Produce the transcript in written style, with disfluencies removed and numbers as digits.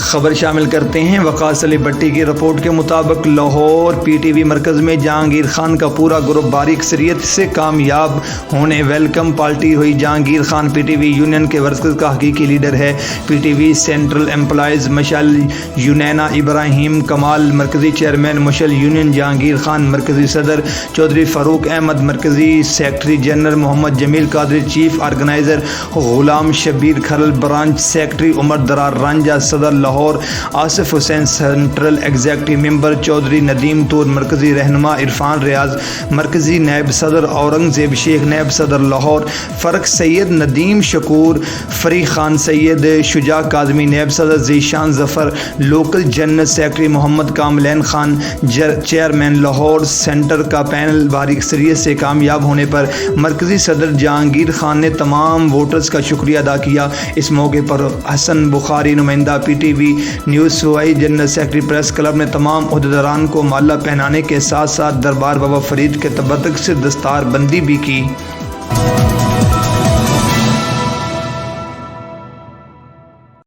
خبر شامل کرتے ہیں۔ وقاص علی بھٹی کی رپورٹ کے مطابق لاہور پی ٹی وی مرکز میں جہانگیر خان کا پورا گروپ بھاری اکثریت سے کامیاب ہونے ویلکم پارٹی ہوئی۔ Jahangir Khan P T V union کے ورکرز کا حقیقی لیڈر ہے۔ P T V central employees مشعل یونینا ابراہیم کمال مرکزی چیئرمین مشعل یونین جہانگیر خان مرکزی صدر، چودھری فاروق احمد مرکزی secretary general, Muhammad Jameel Qadri chief organiser, Ghulam Shabbir Kharal branch secretary, Umar Darar Ranjha صدر Lahore, Asif Hussain central executive member, Chaudhry Nadeem Toor مرکزی رہنما، عرفان ریاض مرکزی نیب صدر، اورنگزیب شیخ نیب صدر لاہور، فرق سید ندیم شکور، فریق خان سید، شجاع کاظمی نیب صدر، ذیشان ظفر لوکل جنرل سیکرٹری، محمد کاملین خان چیئرمین لاہور سینٹر کا پینل بھاری اکثریت سے کامیاب ہونے پر مرکزی صدر جہانگیر خان نے تمام ووٹرز کا شکریہ ادا کیا۔ اس موقع پر حسن بخاری نمائندہ پی ٹی وی نیوز صوبائی جنرل سیکرٹری پریس کلب نے تمام عہدیداران کو مالا پہنانے کے ساتھ ساتھ دربار بابا فرید کے تبرک سے دستار بندی بھی کی۔